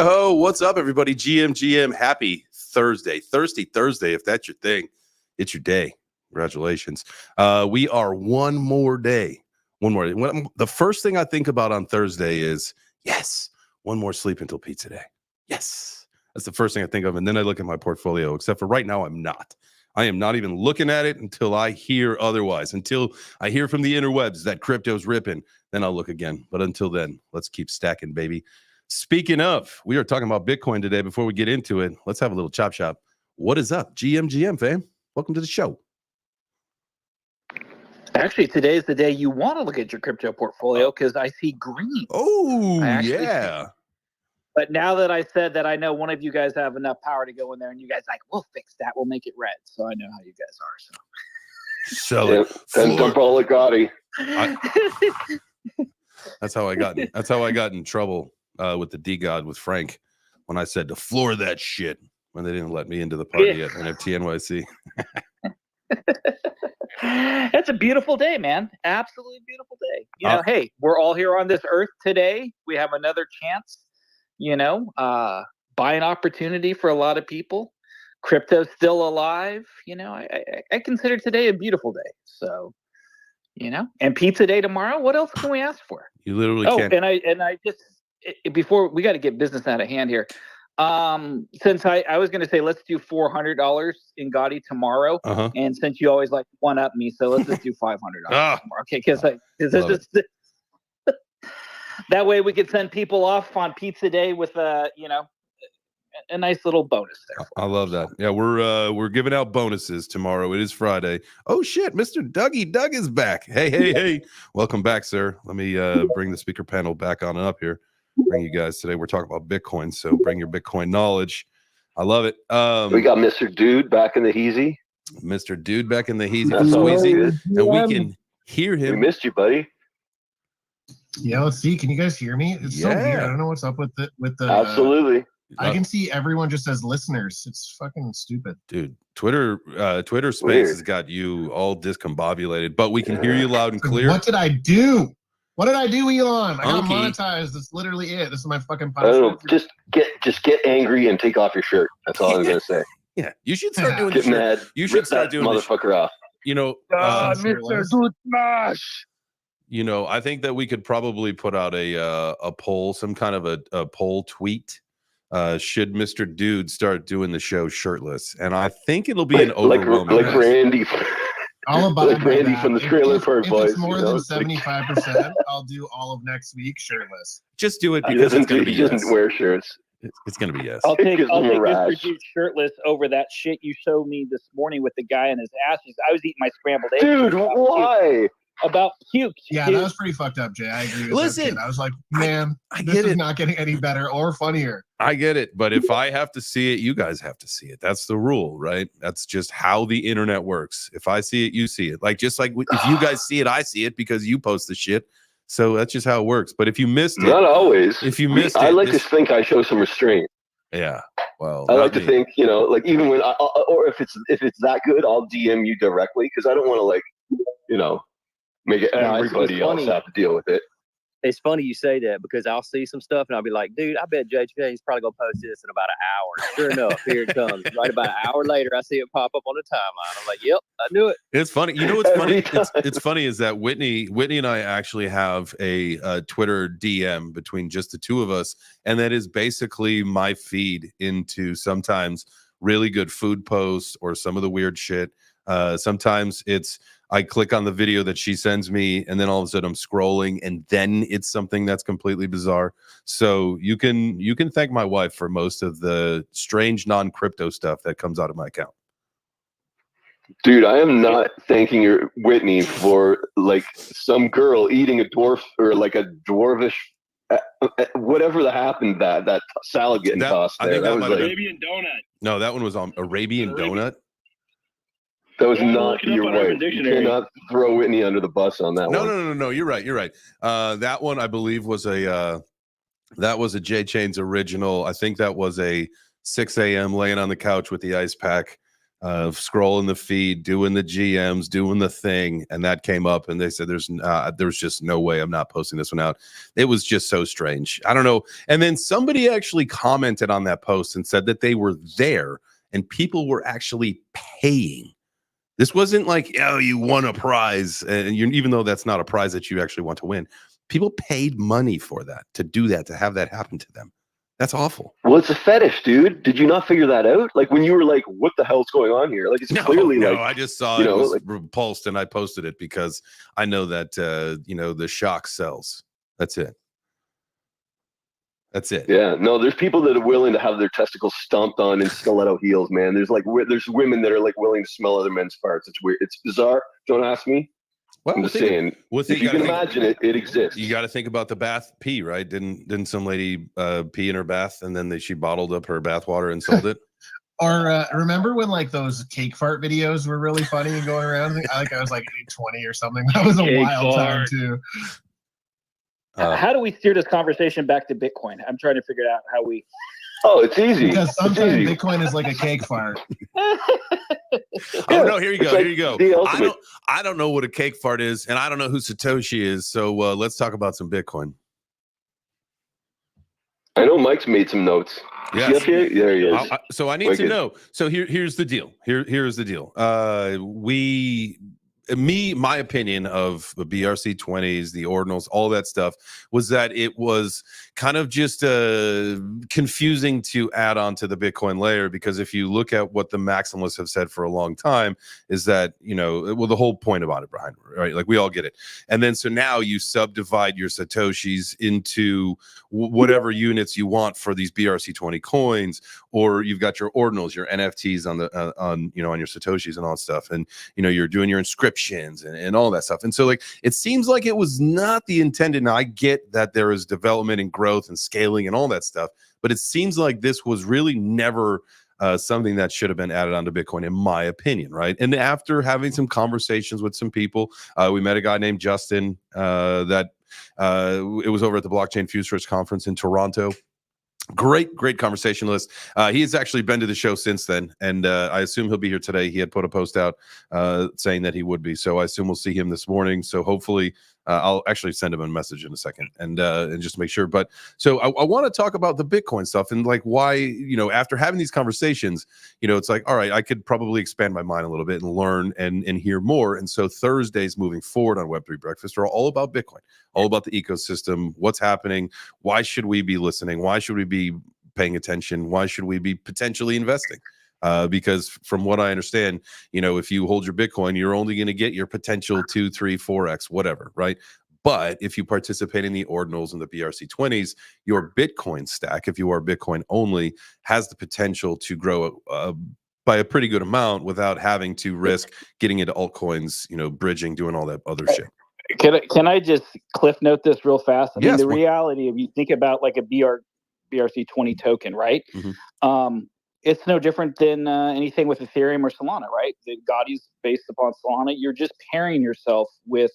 Yo, what's up, everybody? GM, happy Thursday. Thirsty Thursday, if that's your thing. It's your day. Congratulations. We are one more day. The first thing I think about on Thursday is, yes, one more sleep until pizza day. Yes. That's the first thing I think of. And then I look at my portfolio, except for right now, I'm not. I am not even looking at it until I hear otherwise. Until I hear from the interwebs that crypto's ripping, then I'll look again. But until then, let's keep stacking, baby. Speaking of, we are talking about Bitcoin today. Before we get into it, let's have a little chop shop. What is up, GM fam? Welcome to the show. Actually, today is the day you want to look at your crypto portfolio because I see green. Oh, yeah. But now that I said that, I know one of you guys have enough power to go in there, and you guys like, we'll fix that. We'll make it red. So I know how you guys are. So sell it. And dump all Gotti. That's how I got in trouble with the D-God with Frank when I said to floor that shit when they didn't let me into the party at NFT NYC. It's a beautiful day, man. Absolutely beautiful day. You know, hey, we're all here on this earth today. We have another chance. Buying opportunity for a lot of people. Crypto's still alive. I consider today a beautiful day. So, and pizza day tomorrow. What else can we ask for? You literally can't. And I just before we got to get business out of hand here. Since I was going to say let's do $400 in Gotti tomorrow, and since you always like one up me, so let's just do $500 tomorrow. Okay, because that way we could send people off on pizza day with a nice little bonus there. I love that. Yeah, we're giving out bonuses tomorrow. It is Friday. Oh shit, Mr. Dougie Doug is back. Hey. Welcome back, sir. Let me bring the speaker panel back on and up here. Bring you guys today. We're talking about Bitcoin, so bring your Bitcoin knowledge. I love it. We got Mr. Dude back in the heezy. Mr. Dude back in the heezy squeezy, and we can hear him. We missed you, buddy. Yeah, let's see. Can you guys hear me? It's so weird. I don't know what's up with the Absolutely. I can see everyone just as listeners. It's fucking stupid. Dude, Twitter Space has got you all discombobulated, but we can hear you loud and clear. What did I do? What did I do, Elon? I got monetized. That's literally it. This is my fucking punishment. Just get angry and take off your shirt. That's all I'm gonna say. Yeah, you should start doing get mad. You should start doing motherfucker off. Mr. Dude Smash. I think that we could probably put out a poll, some kind of a poll tweet. Should Mr. Dude start doing the show shirtless? And I think it'll be an overwhelming. Like Randy. All about like Randy from the Trailer Park Boys. If it's more than 75%, I'll do all of next week shirtless. Just do it because it's going to be he doesn't wear shirts. It's going to be yes. I'll take Mr. Dude shirtless over that shit you showed me this morning with the guy in his ashes. I was eating my scrambled eggs. Dude, why? About puke. Yeah, that was pretty fucked up, Jay. I agree with that. I was like, man, this is not getting any better or funnier. I get it, but if I have to see it, you guys have to see it. That's the rule, right? That's just how the internet works. If I see it, you see it. Just like if you guys see it, I see it because you post the shit. So that's just how it works. But if you missed it, not always. If you missed it, I like to think I show some restraint. Yeah. Well, I like to think, like even when or if it's that good, I'll DM you directly because I don't want to make it everybody else have to deal with it. It's funny you say that because I'll see some stuff and I'll be like, dude, I bet JJ's probably going to post this in about an hour. Sure enough, here it comes. Right about an hour later, I see it pop up on the timeline. I'm like, yep, I knew it. It's funny. You know what's funny? It's funny is that Whitney and I actually have a Twitter DM between just the two of us. And that is basically my feed into sometimes really good food posts or some of the weird shit. Sometimes I click on the video that she sends me and then all of a sudden I'm scrolling and then it's something that's completely bizarre. So you can thank my wife for most of the strange non-crypto stuff that comes out of my account. Dude, I am not thanking your Whitney for like some girl eating a dwarf or like a dwarvish whatever that happened, that salad getting tossed there. That was like Arabian donut. No, that one was on Arabian donut. That was not your wife. You cannot throw Whitney under the bus on that one. No. You're right. That one I believe was a J Chain's original. I think that was a 6 a.m. laying on the couch with the ice pack. scrolling the feed, doing the GMs, doing the thing, and that came up, and they said there's just no way I'm not posting this one out. It was just so strange. I don't know. And then somebody actually commented on that post and said that they were there and people were actually paying. This wasn't like, oh, you won a prize, and even though that's not a prize that you actually want to win, people paid money for that, to do that, to have that happen to them. That's awful. Well, it's a fetish, dude. Did you not figure that out? Like when you were like, what the hell's going on here? Like it's clearly like, I just saw it was repulsed and I posted it because I know that, the shock sells. That's it. That's it. Yeah, no, there's people that are willing to have their testicles stomped on in stiletto heels, man. There's women that are like willing to smell other men's farts. It's weird. It's bizarre. Don't ask me. Well, I'm just saying. If you can imagine it, it exists. You got to think about the bath pee, right? Didn't some lady pee in her bath and then she bottled up her bath water and sold it? Or remember when like those cake fart videos were really funny and going around? I was like 20 or something. That was a wild time too. How do we steer this conversation back to Bitcoin? I'm trying to figure out how we. Oh, it's easy. Because sometimes Bitcoin is like a cake fart. Oh no! Here you go. Here you go. I don't know what a cake fart is, and I don't know who Satoshi is. So let's talk about some Bitcoin. I know Mike's made some notes. Yes. There he is. So I need to know. So here's the deal. Here's the deal. My opinion of the BRC-20s, the Ordinals, all that stuff was that it was kind of just confusing to add on to the Bitcoin layer, because if you look at what the maximalists have said for a long time is that, the whole point about it, Brian, right? Like we all get it. And then so now you subdivide your Satoshis into whatever units you want for these BRC-20 coins, or you've got your Ordinals, your NFTs on your Satoshis and all that stuff. And, you're doing your inscriptions and all that stuff. And so like, it seems like it was not the intended. Now I get that there is development and growth and scaling and all that stuff, but it seems like this was really never something that should have been added onto Bitcoin, in my opinion, right? And after having some conversations with some people, we met a guy named Justin it was over at the Blockchain Futures Conference in Toronto. Great conversationalist. He has actually been to the show since then, and I assume he'll be here today. He had put a post out saying that he would be, so I assume we'll see him this morning. So hopefully I'll actually send him a message in a second and just make sure. But so I want to talk about the Bitcoin stuff and like why, after having these conversations, it's like, all right, I could probably expand my mind a little bit and learn and hear more. And so Thursdays moving forward on Web3 Breakfast are all about Bitcoin, all about the ecosystem, what's happening, why should we be listening, why should we be paying attention, why should we be potentially investing? Because from what I understand, if you hold your Bitcoin, you're only going to get your potential 2, 3, 4x, whatever, right? But if you participate in the Ordinals and the BRC-20s, your Bitcoin stack, if you are Bitcoin only, has the potential to grow by a pretty good amount without having to risk getting into altcoins, bridging, doing all that other shit. Can I just cliff note this real fast? I mean, the reality of, you think about like a BRC-20 token, right? Mm-hmm. It's no different than anything with Ethereum or Solana, right? The Gaudi's based upon Solana. You're just pairing yourself with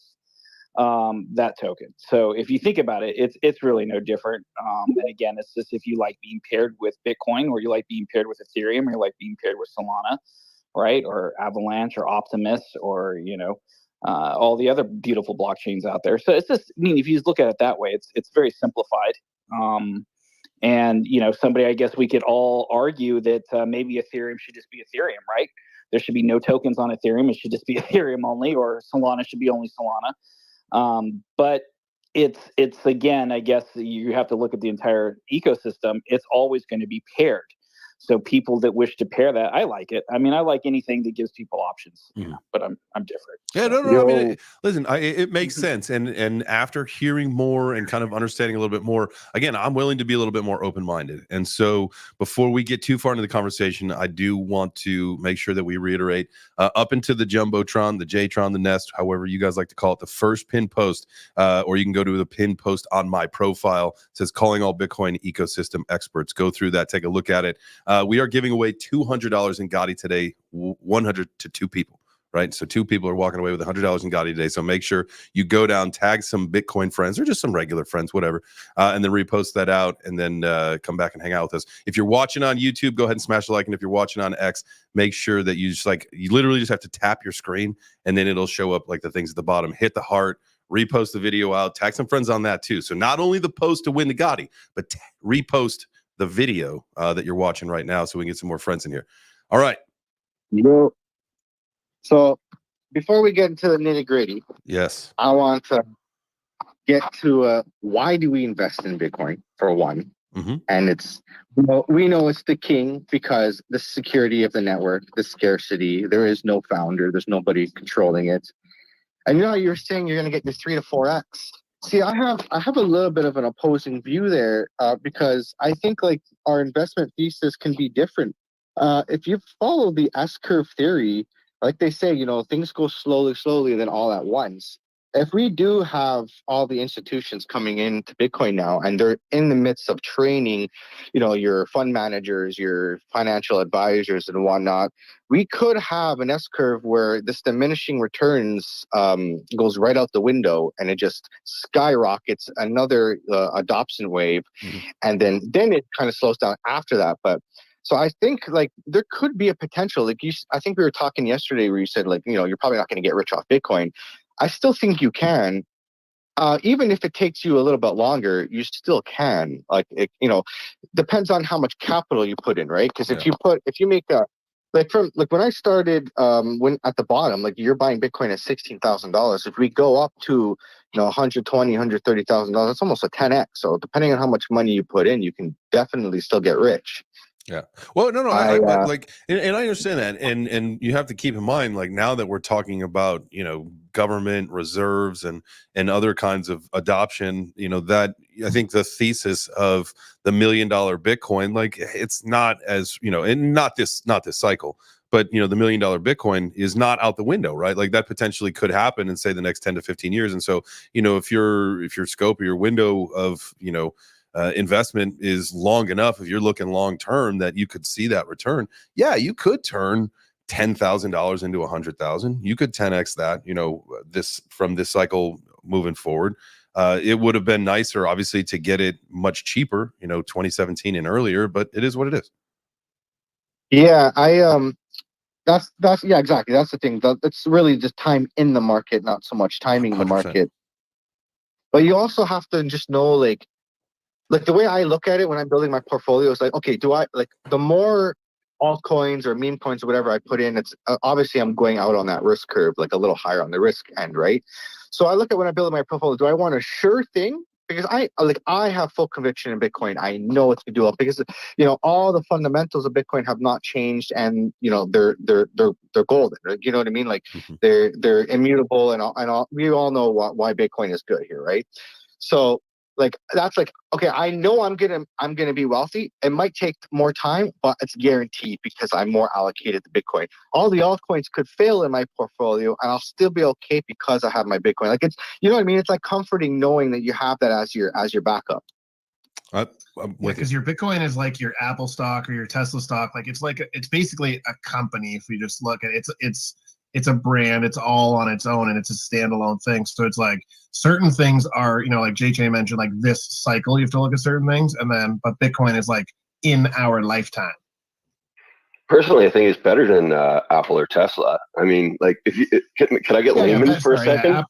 that token. So if you think about it, it's really no different. And again, it's just if you like being paired with Bitcoin, or you like being paired with Ethereum, or you like being paired with Solana, right? Or Avalanche or Optimus, or all the other beautiful blockchains out there. So it's just, if you just look at it that way, it's very simplified. And, somebody, I guess we could all argue that maybe Ethereum should just be Ethereum, right? There should be no tokens on Ethereum. It should just be Ethereum only, or Solana should be only Solana. But it's again, I guess you have to look at the entire ecosystem. It's always going to be paired. So people that wish to pair that, I like it. I mean, I like anything that gives people options, but I'm different. Yeah, no. I mean, listen, it makes sense. And after hearing more and kind of understanding a little bit more, again, I'm willing to be a little bit more open-minded. And so before we get too far into the conversation, I do want to make sure that we reiterate up into the Jumbotron, the Jtron, the Nest, however you guys like to call it, the first pin post, or you can go to the pin post on my profile. It says calling all Bitcoin ecosystem experts. Go through that, take a look at it. We are giving away $200 in Gotti today, 100 to 2 people, right? So 2 people are walking away with $100 in Gotti today. So make sure you go down, tag some Bitcoin friends or just some regular friends, whatever, and then repost that out, and then come back and hang out with us. If you're watching on YouTube, go ahead and smash the like. And if you're watching on X, make sure that you you literally just have to tap your screen, and then it'll show up like the things at the bottom. Hit the heart, repost the video out, tag some friends on that too. So not only the post to win the Gotti, but repost the video that you're watching right now, so we can get some more friends in here. All right. So before we get into the nitty gritty, yes, I want to get to why do we invest in Bitcoin for one? Mm-hmm. And it's, we know it's the king because the security of the network, the scarcity, there is no founder, there's nobody controlling it. And you're saying you're going to get your 3 to 4x. See, I have a little bit of an opposing view there because I think like our investment thesis can be different. If you follow the S-curve theory, like they say, things go slowly, then all at once. If we do have all the institutions coming into Bitcoin now, and they're in the midst of training, your fund managers, your financial advisors and whatnot, we could have an S-curve where this diminishing returns goes right out the window, and it just skyrockets another adoption wave. Mm-hmm. And then it kind of slows down after that. But so I think like there could be a potential. Like I think we were talking yesterday where you said like, you're probably not going to get rich off Bitcoin. I still think you can, even if it takes you a little bit longer, you still can. Like, depends on how much capital you put in, right? Because if you make when I started, when at the bottom, like you're buying Bitcoin at $16,000. If we go up to, $120,000, $130,000, it's almost a 10x. So depending on how much money you put in, you can definitely still get rich. Yeah. Well, no, I like, and I understand that, and you have to keep in mind, like now that we're talking about, government reserves and other kinds of adoption, that I think the thesis of the $1 million Bitcoin, like it's not as, and not this cycle, but the $1 million Bitcoin is not out the window, right? Like that potentially could happen in say the next 10 to 15 years. And so, if your scope or your window of, investment is long enough, if you're looking long term, that you could see that return. Yeah, you could turn $10,000 into 100,000. You could 10x that. This from this cycle moving forward. It would have been nicer, obviously, to get it much cheaper. 2017 and earlier, but it is what it is. Yeah, that's yeah, exactly. That's the thing. It's really just time in the market, not so much timing in the 100%. Market. But you also have to just know like the way I look at it when I'm building my portfolio is like, okay, do I like the more altcoins or meme coins or whatever I put in, it's obviously I'm going out on that risk curve, like a little higher on the risk end, right? So I look at when I build my portfolio, do I want a sure thing? Because I have full conviction in Bitcoin. I know it's going to do well because all the fundamentals of Bitcoin have not changed, and they're golden. You know what I mean? Like they're immutable and all. We all know why Bitcoin is good here, right? So like that's like, okay, I know I'm gonna be wealthy. It might take more time, but it's guaranteed because I'm more allocated to Bitcoin. All the altcoins could fail in my portfolio, and I'll still be okay because I have my Bitcoin. Like it's, you know what I mean? It's like comforting knowing that you have that as your backup. Because your Bitcoin is like your Apple stock or your Tesla stock. Like it's basically a company. If you just look at it, it's a brand. It's all on its own, and it's a standalone thing. So it's like certain things are, like JJ mentioned, like this cycle, you have to look at certain things, but Bitcoin is like in our lifetime. Personally, I think it's better than Apple or Tesla. I mean, like, if you can I get layman for a second?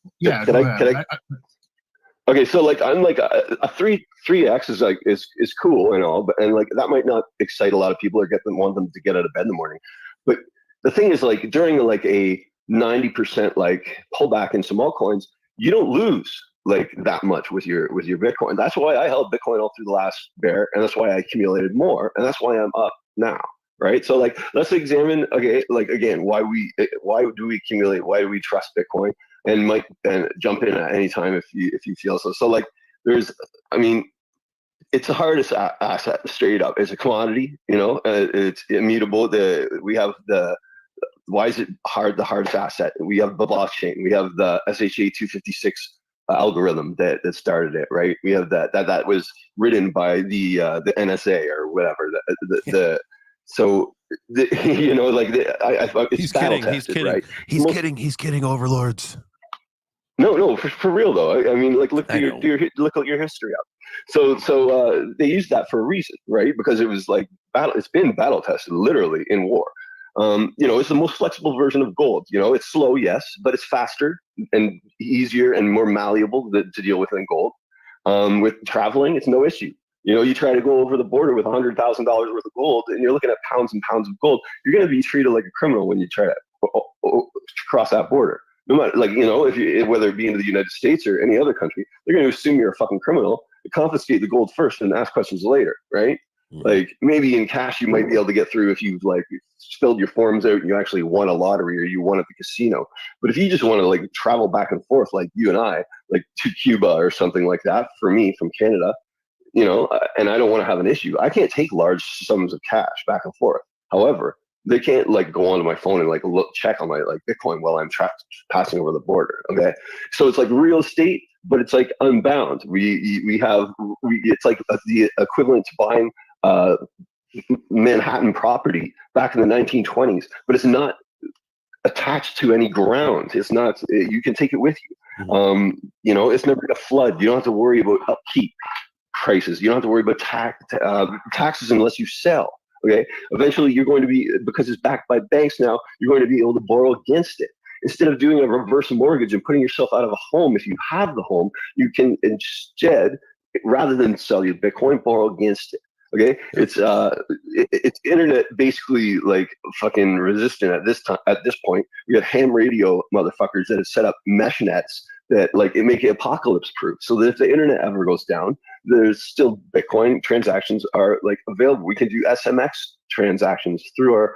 Okay, so like I'm like a 3x is like is cool and all, but like that might not excite a lot of people or want them to get out of bed in the morning. But the thing is, like during like a 90% like pullback in some altcoins, you don't lose like that much with your Bitcoin. That's why I held Bitcoin all through the last bear, and that's why I accumulated more, and that's why I'm up now. Right. So like let's examine like again why do we accumulate? Why do we trust Bitcoin? And Mike, and jump in at any time if you feel so. So like it's the hardest asset straight up. It's a commodity, it's immutable. We have why is it hard? The hardest asset. We have the blockchain. We have the SHA-256 algorithm that started it. Right. We have that was written by the NSA or whatever. So you know, like it's He's battle kidding. He's tested, kidding. right? He's kidding. He's kidding. Overlords. No, for real though. I mean, like look at your history up. So they used that for a reason, right? Because it was like battle. It's been battle tested, literally in war. You know, it's the most flexible version of gold. You know, it's slow, yes, but it's faster and easier and more malleable to deal with than gold. With traveling, it's no issue. You know, you try to go over the border with $100,000 worth of gold, and you're looking at pounds and pounds of gold. You're going to be treated like a criminal when you try to cross that border. No matter, like, you know, whether it be in the United States or any other country, they're going to assume you're a fucking criminal, confiscate the gold first, and ask questions later, right? Like maybe in cash you might be able to get through if you've like filled your forms out and you actually won a lottery or you won at the casino. But if you just want to like travel back and forth like you and I, like to Cuba or something like that, for me from Canada, you know, and I don't want to have an issue, I can't take large sums of cash back and forth. However, they can't like go onto my phone and like check on my like Bitcoin while I'm passing over the border. Okay, so it's like real estate, but it's like unbound. It's like the equivalent to buying Manhattan property back in the 1920s, but it's not attached to any ground. It's not. You can take it with you. You know, it's never gonna flood. You don't have to worry about upkeep prices. You don't have to worry about taxes unless you sell. Okay, eventually you're going to be, because it's backed by banks now, you're going to be able to borrow against it. Instead of doing a reverse mortgage and putting yourself out of a home, if you have the home, you can instead, rather than sell your Bitcoin, borrow against it. Okay, it's internet basically like fucking resistant at this time. At this point, we got ham radio motherfuckers that have set up mesh nets that like it make it apocalypse proof, so that if the internet ever goes down, there's still Bitcoin transactions are like available. We can do SMX transactions through our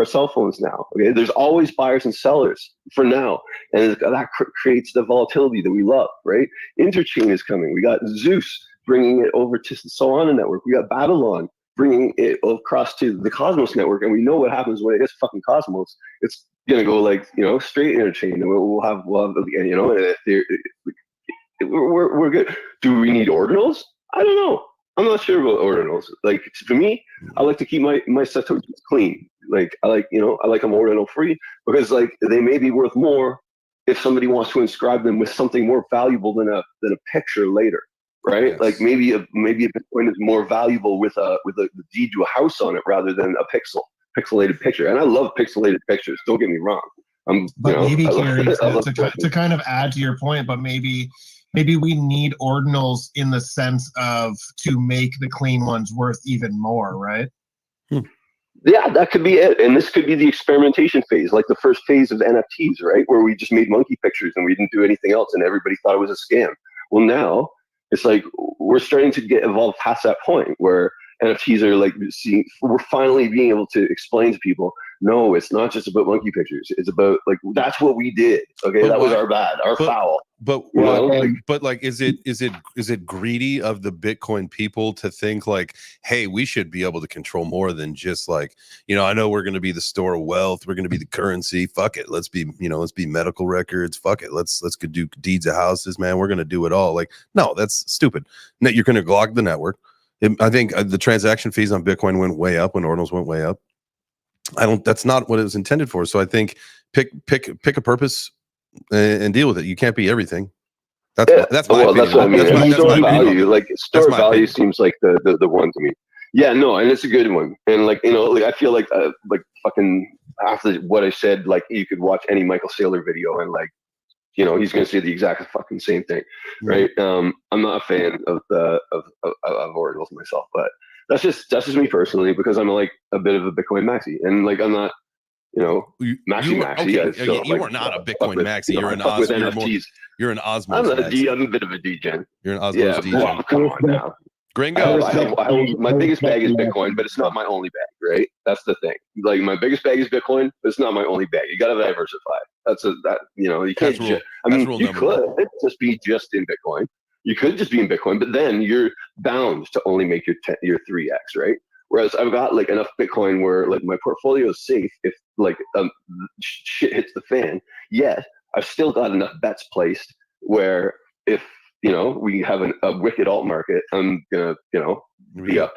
cell phones now. Okay, there's always buyers and sellers for now, and that creates the volatility that we love. Right, Interchain is coming. We got Zeus bringing it over to the Solana network. We got Babylon bringing it across to the Cosmos network, and we know what happens when it gets fucking Cosmos. It's gonna go like, you know, straight Interchain, and we'll have you know, we're good. Do we need ordinals? I don't know. I'm not sure about ordinals. Like for me, I like to keep my satoshis clean. Like I like them ordinal free, because like they may be worth more if somebody wants to inscribe them with something more valuable than a picture later. Right, yes. Like maybe a Bitcoin is more valuable with a deed to a house on it rather than a pixelated picture. And I love pixelated pictures. Don't get me wrong. But maybe Carrie, to kind of add to your point, but maybe we need ordinals in the sense of to make the clean ones worth even more, right? Yeah, that could be it. And this could be the experimentation phase, like the first phase of NFTs, right, where we just made monkey pictures and we didn't do anything else, and everybody thought it was a scam. Well, now it's like we're starting to get evolved past that point where NFTs are like we're finally being able to explain to people, no, it's not just about monkey pictures. It's about like, that's what we did. Okay, but that was our bad, our foul. But is it greedy of the Bitcoin people to think like, hey, we should be able to control more than just like, you know, I know we're going to be the store of wealth, we're going to be the currency. Fuck it, let's be medical records. Fuck it, let's go do deeds of houses, man. We're going to do it all. Like, no, that's stupid. You're going to clog the network. I think the transaction fees on Bitcoin went way up when ordinals went way up. That's not what it was intended for. So I think pick a purpose and deal with it. You can't be everything. That's my opinion. That's what I mean. Store value, like store value seems like the one to me. Yeah, no, and it's a good one. And like, you know, like I feel like fucking after what I said, like you could watch any Michael Saylor video and like, you know, he's going to say the exact fucking same thing, right? I'm not a fan of ordinals myself, but that's just me personally, because I'm like a bit of a Bitcoin maxi, and like I'm not, you know, maxi. Okay. You are not a Bitcoin maxi. You're an Osmos. You're an Osmos. I'm a bit of a degen. You're an Osmos degen. Well, come on now. Gringo. My biggest bag is Bitcoin, but it's not my only bag, right? That's the thing. Like my biggest bag is Bitcoin, but it's not my only bag. You got to diversify. You know, you can't. You could just be just in Bitcoin. You could just be in Bitcoin, but then you're bound to only make your 3x, right? Whereas I've got like enough Bitcoin where like my portfolio is safe if like shit hits the fan. Yet I've still got enough bets placed where if, you know, we have a wicked alt market, I'm gonna, you know, be up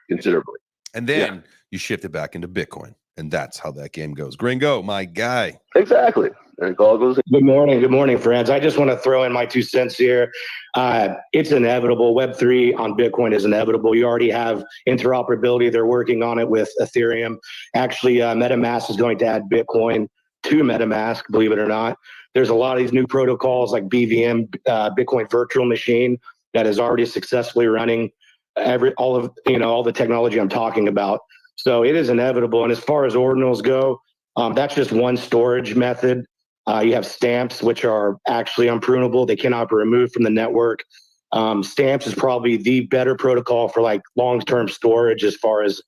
considerably. and then you shift it back into Bitcoin, and that's how that game goes. Gringo, my guy. Exactly. And it all goes. Good morning, friends. I just want to throw in my 2 cents here. It's inevitable. Web3 on Bitcoin is inevitable. You already have interoperability. They're working on it with Ethereum. Actually, MetaMask is going to add Bitcoin to MetaMask, believe it or not. There's a lot of these new protocols like BVM, Bitcoin Virtual Machine, that is already successfully running all the technology I'm talking about. So it is inevitable. And as far as ordinals go, that's just one storage method. You have stamps, which are actually unprunable. They cannot be removed from the network. Stamps is probably the better protocol for like long-term storage as far as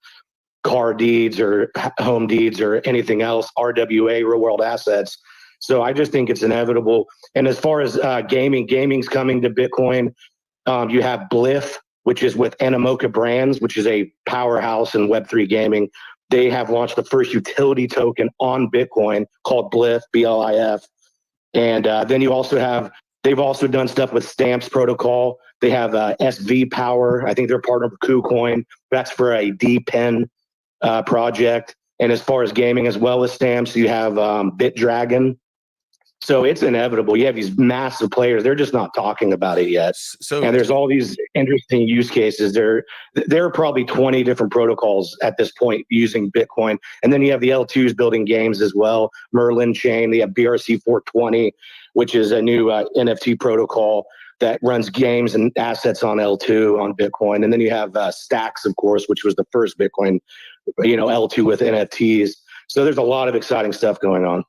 car deeds or home deeds or anything else, RWA, real world assets. So I just think it's inevitable. And as far as gaming's coming to Bitcoin. You have Blyth, which is with Animoca Brands, which is a powerhouse in Web3 gaming. They have launched the first utility token on Bitcoin called Blyth, BLIF. And then you also have, they've also done stuff with Stamps protocol. They have SV Power. I think they're partnered with KuCoin. That's for a DPen project. And as far as gaming as well as Stamps, you have BitDragon. So it's inevitable. You have these massive players. They're just not talking about it yet. And there's all these interesting use cases. There are probably 20 different protocols at this point using Bitcoin. And then you have the L2s building games as well. Merlin Chain. They have BRC-20, which is a new NFT protocol that runs games and assets on L2 on Bitcoin. And then you have Stacks, of course, which was the first Bitcoin, L2 with NFTs. So there's a lot of exciting stuff going on.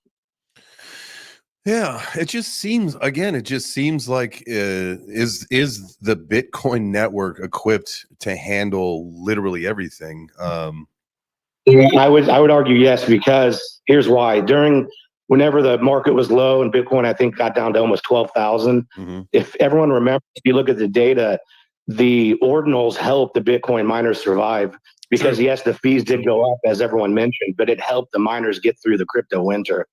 Yeah, it just seems like is the Bitcoin network equipped to handle literally everything? I would argue yes, because here's why. Whenever the market was low and Bitcoin, I think, got down to almost 12,000. Mm-hmm. If everyone remembers, if you look at the data, the ordinals helped the Bitcoin miners survive because yes, the fees did go up, as everyone mentioned, but it helped the miners get through the crypto winter.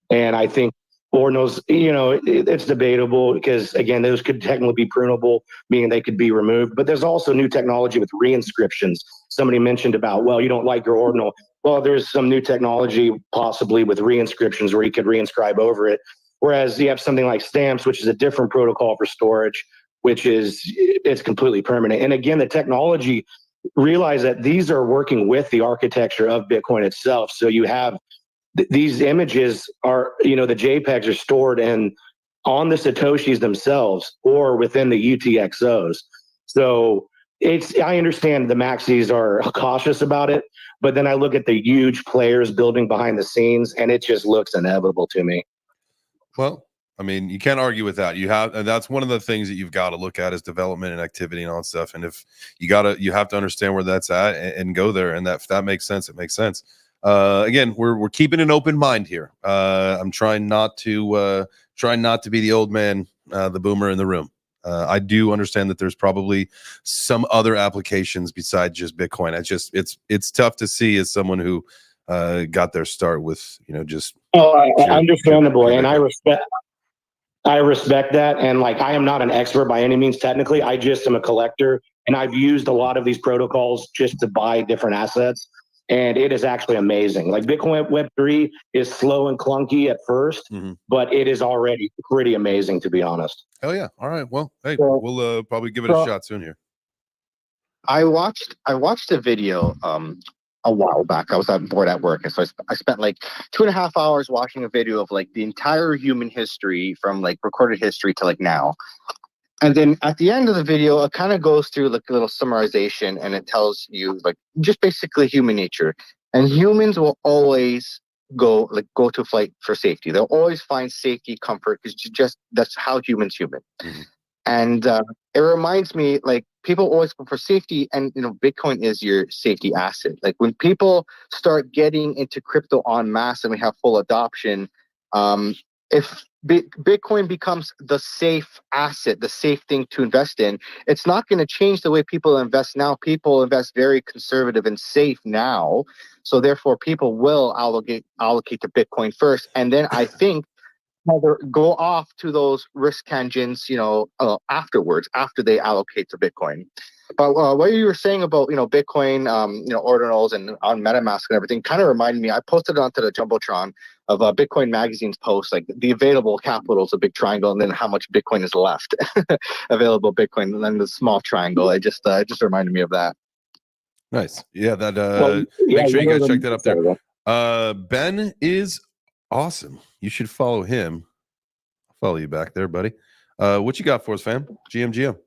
And I think ordinals, it's debatable because, again, those could technically be prunable, meaning they could be removed. But there's also new technology with reinscriptions. Somebody mentioned about, well, you don't like your ordinal. Well, there's some new technology possibly with reinscriptions where you could reinscribe over it. Whereas you have something like Stamps, which is a different protocol for storage, it's completely permanent. And again, the technology, realize that these are working with the architecture of Bitcoin itself. So you have these images are, the JPEGs are stored on the Satoshis themselves or within the UTXOs. So I understand the maxis are cautious about it, but then I look at the huge players building behind the scenes and it just looks inevitable to me. Well, I mean, you can't argue with that. And that's one of the things that you've got to look at is development and activity and all that stuff. And if you have to understand where that's at and go there. And if that makes sense, it makes sense. Again, we're keeping an open mind here. I'm trying not to be the old man, the boomer in the room. I do understand that there's probably some other applications besides just Bitcoin. It's tough to see as someone who got their start with just. Understandable, and I respect that. And I am not an expert by any means technically. I just am a collector, and I've used a lot of these protocols just to buy different assets. And it is actually amazing. Bitcoin Web3 is slow and clunky at first, but it is already pretty amazing, to be honest. Hell yeah. All right. Well, hey, we'll probably give it a shot soon here. I watched a video a while back. I was bored at work. And so I spent 2.5 hours watching a video of the entire human history from recorded history to now. And then at the end of the video, it kind of goes through a little summarization, and it tells you just basically human nature. And humans will always go to flight for safety. They'll always find safety, comfort, because that's how humans human. Mm-hmm. And it reminds me, people always go for safety, and Bitcoin is your safety asset. When people start getting into crypto en masse and we have full adoption, if Bitcoin becomes the safe asset, the safe thing to invest in, it's not going to change the way people invest now. People invest very conservative and safe now. So therefore, people will allocate to Bitcoin first. And then I think go off to those risk tangents, afterwards, after they allocate to Bitcoin. But what you were saying about Bitcoin, ordinals and on MetaMask and everything kind of reminded me. I posted it onto the jumbotron of Bitcoin Magazine's post, like the available capital is a big triangle, and then how much Bitcoin is left, available Bitcoin, and then the small triangle. It just reminded me of that. Nice. Yeah, that make sure you guys check that up there. Ben is awesome. You should follow him. I'll follow you back there, buddy. What you got for us, fam? GM.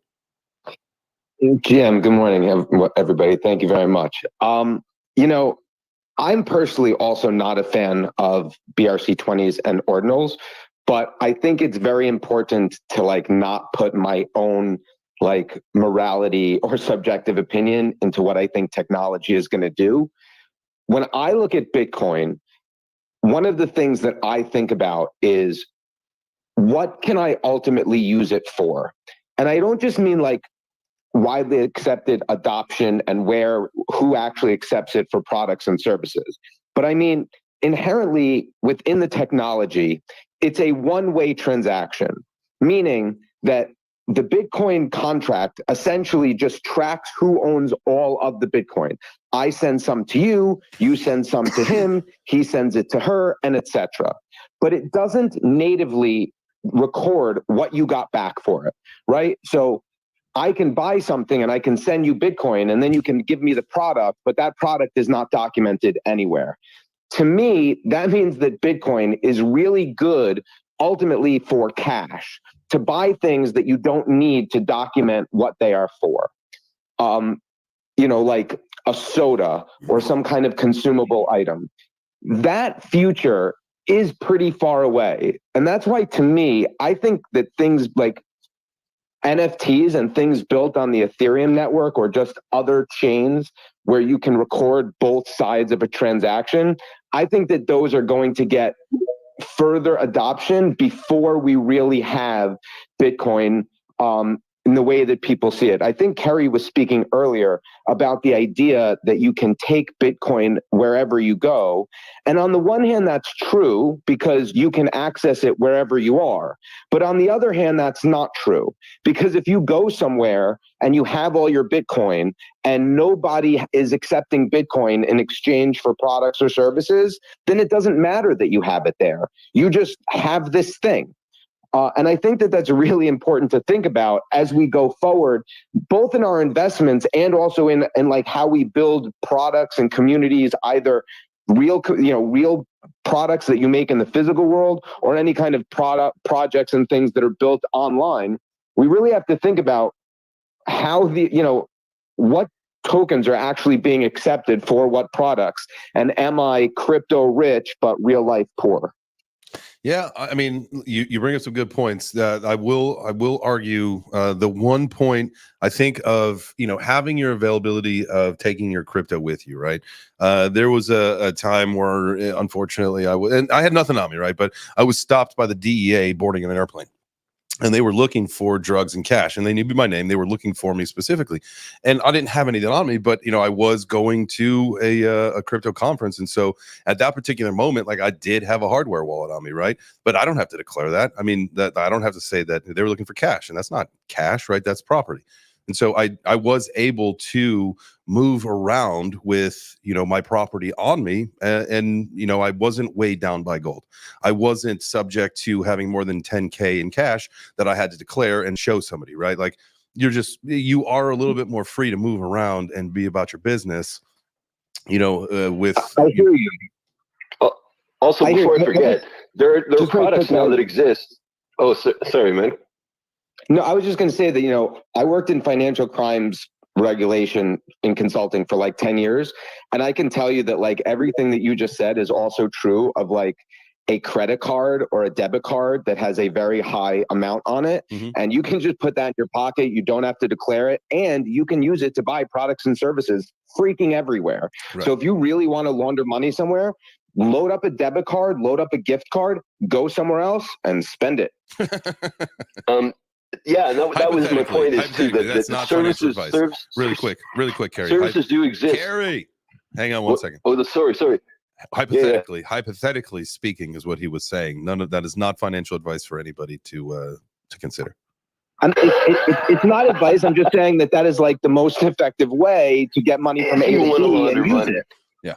GM, good morning, everybody. Thank you very much. I'm personally also not a fan of BRC-20s and Ordinals, but I think it's very important to not put my own morality or subjective opinion into what I think technology is going to do. When I look at Bitcoin, one of the things that I think about is what can I ultimately use it for? And I don't just mean widely accepted adoption and who actually accepts it for products and services, but I mean inherently within the technology, it's a one-way transaction, meaning that the Bitcoin contract essentially just tracks who owns all of the Bitcoin. I send some to you, you send some to him, he sends it to her, and etc. But it doesn't natively record what you got back for it, right? So I can buy something and I can send you Bitcoin and then you can give me the product, but that product is not documented anywhere. To me, that means that Bitcoin is really good ultimately for cash, to buy things that you don't need to document what they are for. Like a soda or some kind of consumable item. That future is pretty far away. And that's why, to me, I think that things like NFTs and things built on the Ethereum network or just other chains where you can record both sides of a transaction, I think that those are going to get further adoption before we really have Bitcoin in the way that people see it. I think Kerry was speaking earlier about the idea that you can take Bitcoin wherever you go. And on the one hand, that's true because you can access it wherever you are. But on the other hand, that's not true, because if you go somewhere and you have all your Bitcoin and nobody is accepting Bitcoin in exchange for products or services, then it doesn't matter that you have it there. You just have this thing. And I think that that's really important to think about as we go forward, both in our investments and also in how we build products and communities, either real products that you make in the physical world or any kind of projects and things that are built online. We really have to think about how what tokens are actually being accepted for what products, and am I crypto rich but real life poor? Yeah, I mean, you bring up some good points. That I will argue. The one point I think of, having your availability of taking your crypto with you, right? There was a time where, unfortunately, I had nothing on me, right? But I was stopped by the DEA boarding an airplane. And they were looking for drugs and cash, and they knew my name. They were looking for me specifically, and I didn't have anything on me. But I was going to a crypto conference, and so at that particular moment, I did have a hardware wallet on me, right? But I don't have to declare that. I mean, that I don't have to say that they were looking for cash, and that's not cash, right? That's property. And so I was able to move around with, my property on me. And I wasn't weighed down by gold. I wasn't subject to having more than 10K in cash that I had to declare and show somebody, right? You are a little bit more free to move around and be about your business, with. I hear you. Also, before I forget, there are products now that exist. Oh, sorry, man. No, I was just going to say that, I worked in financial crimes regulation in consulting for 10 years. And I can tell you that everything that you just said is also true of a credit card or a debit card that has a very high amount on it. Mm-hmm. And you can just put that in your pocket. You don't have to declare it. And you can use it to buy products and services freaking everywhere. Right. So if you really want to launder money somewhere, load up a debit card, load up a gift card, go somewhere else and spend it. Yeah, that was my point. Is too that that's not services really quick, Kerry. Services do exist. Kerry, hang on one second. Sorry. Hypothetically speaking, is what he was saying. None of that is not financial advice for anybody to consider. It's not advice. I'm just saying that is like the most effective way to get money from A to B and use it. Yeah.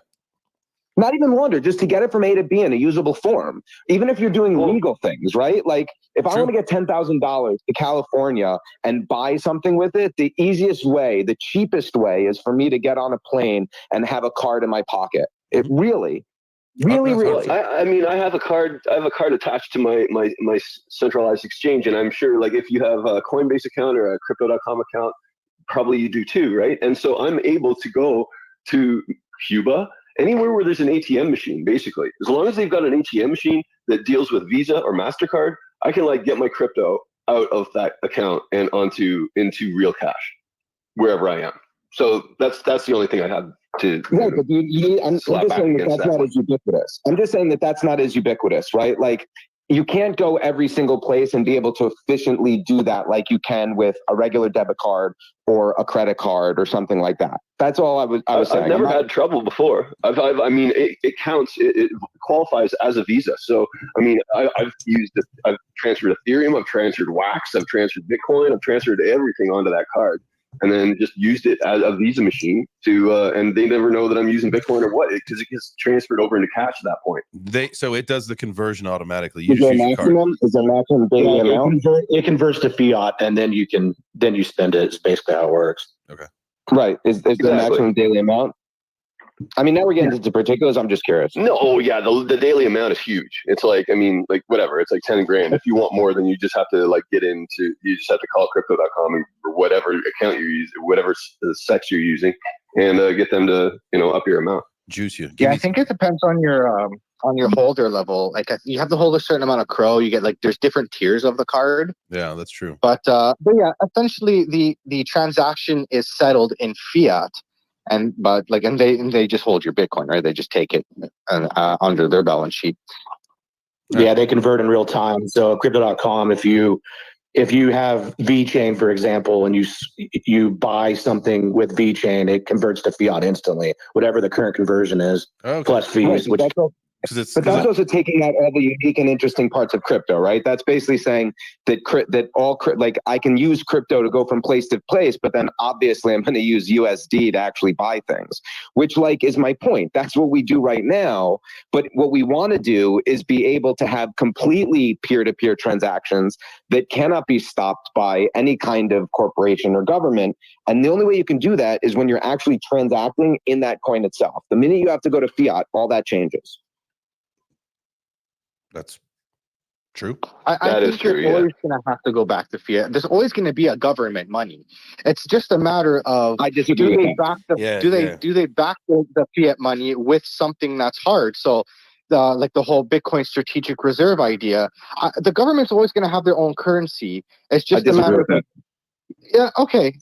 Not even launder, just to get it from A to B in a usable form. Even if you're doing legal things, right? Like if I want to get $10,000 to California and buy something with it, the easiest way, the cheapest way is for me to get on a plane and have a card in my pocket. It really. I mean, I have a card attached to my centralized exchange, and I'm sure like if you have a Coinbase account or a crypto.com account, probably you do too, right? And so I'm able to go to Cuba, anywhere where there's an ATM machine, basically. As long as they've got an ATM machine that deals with Visa or MasterCard, I can like get my crypto out of that account and into real cash wherever I am. So that's the only thing I have to. Yeah, but I'm just saying that's not as ubiquitous. I'm just saying that's not as ubiquitous, right? Like you can't go every single place and be able to efficiently do that like you can with a regular debit card or a credit card or something like that. That's all I was saying. I've never had trouble before. I mean, it counts. It qualifies as a Visa. So, I mean, I've used it. I've transferred Ethereum. I've transferred Wax. I've transferred Bitcoin. I've transferred everything onto that card. And then just used it as a Visa machine and they never know that I'm using Bitcoin or what, because it gets transferred over into cash at that point. So it does the conversion automatically. Is there maximum daily amount? It converts to fiat, and then you spend it. It's basically how it works. Okay. Right. Is the maximum daily amount? I mean, now we're getting into particulars. I'm just curious. No, the daily amount is huge. It's like, I mean, like whatever. It's like 10 grand. If you want more, then you just have to like you just have to call crypto.com or whatever account you're using, whatever sex you're using, and get them to up your amount. Juice you. I think it depends on your holder level. Like you have to hold a certain amount of crow. You get like there's different tiers of the card. Yeah, that's true. But yeah, essentially the transaction is settled in fiat. And they just hold your Bitcoin, right? They just take it under their balance sheet. Yeah, they convert in real time. So crypto.com, if you have VeChain, for example, and you buy something with VeChain, it converts to fiat instantly, whatever the current conversion is, plus fees. But that's also taking out all the unique and interesting parts of crypto, right? That's basically saying that I can use crypto to go from place to place, but then obviously I'm going to use USD to actually buy things, which is my point. That's what we do right now. But what we want to do is be able to have completely peer-to-peer transactions that cannot be stopped by any kind of corporation or government. And the only way you can do that is when you're actually transacting in that coin itself. The minute you have to go to fiat, all that changes. That's true. I think you're always going to have to go back to fiat. There's always going to be a government money. It's just a matter of do they back the fiat money with something that's hard? So the whole Bitcoin strategic reserve idea, the government's always going to have their own currency. It's just a matter of yeah, okay,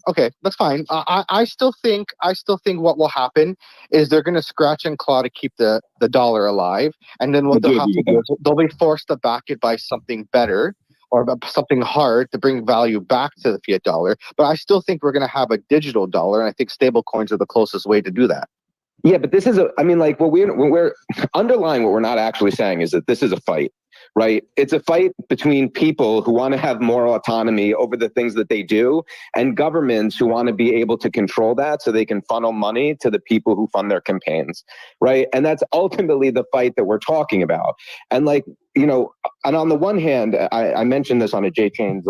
that's fine. I still think what will happen is they're going to scratch and claw to keep the dollar alive, and then what they'll have to do is they'll be forced to back it by something better or something hard to bring value back to the fiat dollar. But I still think we're going to have a digital dollar, and I think stable coins are the closest way to do that. Yeah, but this is what we're underlying, what we're not actually saying is that this is a fight. Right. It's a fight between people who want to have moral autonomy over the things that they do and governments who want to be able to control that so they can funnel money to the people who fund their campaigns. Right. And that's ultimately the fight that we're talking about. And and on the one hand, I mentioned this on a JChain's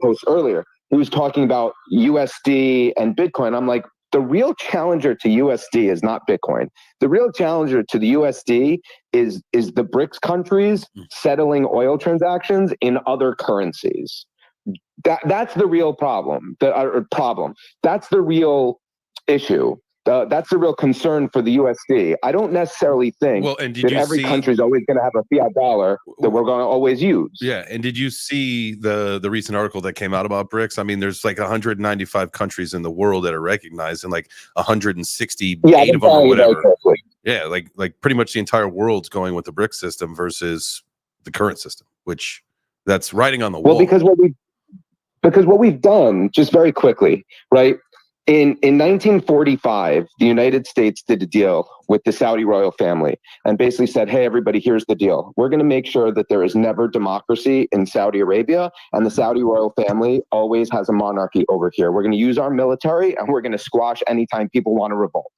post earlier. He was talking about USD and Bitcoin. I'm like, the real challenger to USD is not Bitcoin. The real challenger to the USD is the BRICS countries settling oil transactions in other currencies. That's the real problem. That's the real issue. That's the real concern for the USD. I don't necessarily think that every country is always going to have a fiat dollar that we're going to always use. Yeah, and did you see the recent article that came out about BRICS? I mean, there's 195 countries in the world that are recognized, and 168 of them or whatever. Yeah, like pretty much the entire world's going with the BRICS system versus the current system, which that's writing on the wall. Well, because what we've done, just very quickly, right? In 1945, the United States did a deal with the Saudi royal family and basically said, hey, everybody, here's the deal. We're going to make sure that there is never democracy in Saudi Arabia, and the Saudi royal family always has a monarchy over here. We're going to use our military, and we're going to squash anytime people want to revolt.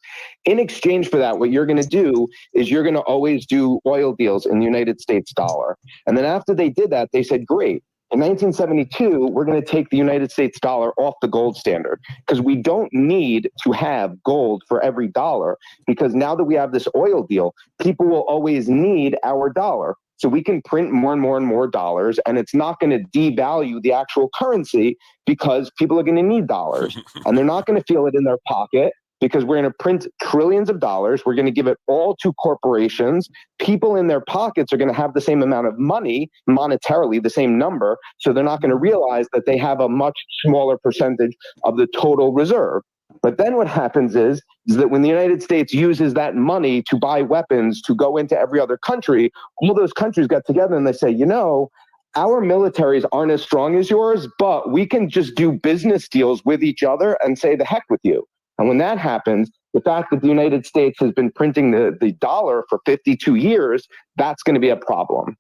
In exchange for that, what you're going to do is you're going to always do oil deals in the United States dollar. And then after they did that, they said, great. In 1972, we're going to take the United States dollar off the gold standard because we don't need to have gold for every dollar, because now that we have this oil deal, people will always need our dollar. So we can print more and more and more dollars, and it's not going to devalue the actual currency because people are going to need dollars, and they're not going to feel it in their pocket, because we're going to print trillions of dollars. We're going to give it all to corporations. People in their pockets are going to have the same amount of money, monetarily, the same number. So they're not going to realize that they have a much smaller percentage of the total reserve. But then what happens is that when the United States uses that money to buy weapons to go into every other country, all those countries get together and they say, you know, our militaries aren't as strong as yours, but we can just do business deals with each other and say the heck with you. And when that happens, the fact that the United States has been printing the dollar for 52 years, that's going to be a problem.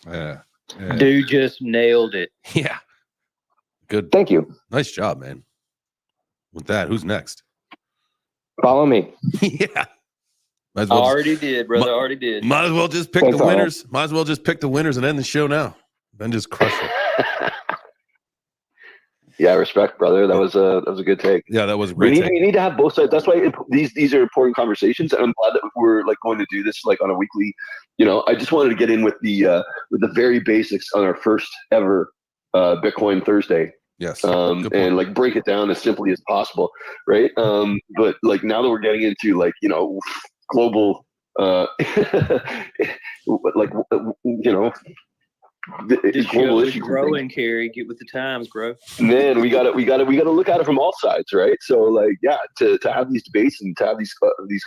Dude just nailed it. Yeah. Good. Thank you. Nice job, man. With that, who's next? Follow me. Yeah. Might as well already did, brother. Already did. Might as well just pick the winners. Might as well just pick the winners and end the show now. Then just crush it. Yeah, respect, brother. That was a good take. Yeah, that was a great take. You need to have both sides. That's why these are important conversations, and I'm glad that we're like going to do this like on a weekly. You know, I just wanted to get in with the very basics on our first ever Bitcoin Thursday. Yes. And like break it down as simply as possible, right? But like now that we're getting into like, you know, global like, you know, this global issue growing, Kerry. Get with the times, bro. Man, we gotta look at it from all sides, right? So like, yeah, to have these debates and to have these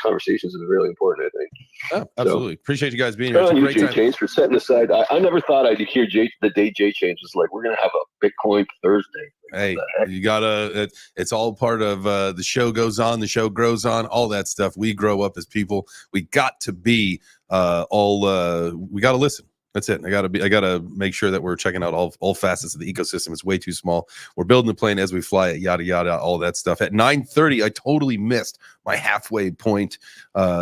conversations is really important, I think. Oh, absolutely. So, appreciate you guys being here. It's a great time. Change for setting aside. I never thought I'd hear the day Jay Change was like, we're gonna have a Bitcoin Thursday. Hey, you gotta. It's all part of the show goes on, the show grows on, all that stuff. We grow up as people. We got to be we got to listen. That's it. I gotta make sure that we're checking out all facets of the ecosystem. It's way too small. We're building the plane as we fly it, yada yada, all that stuff. At 9:30, I totally missed my halfway point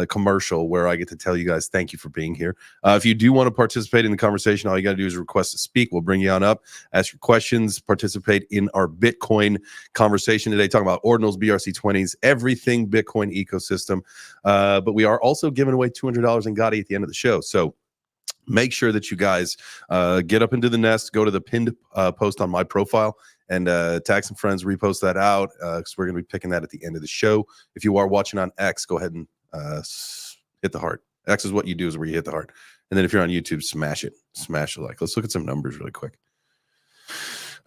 commercial where I get to tell you guys thank you for being here. If you do want to participate in the conversation, all you gotta do is request to speak. We'll bring you on up, ask your questions, participate in our Bitcoin conversation today, talking about Ordinals, BRC-20s, everything Bitcoin ecosystem. But we are also giving away $200 in Gotti at the end of the show. So make sure that you guys get up into the nest, go to the pinned post on my profile, and tag some friends, repost that out, because we're going to be picking that at the end of the show. If you are watching on X, go ahead and hit the heart. X is what you do, is where you hit the heart. And then if you're on YouTube, smash it. Smash the like. Let's look at some numbers really quick.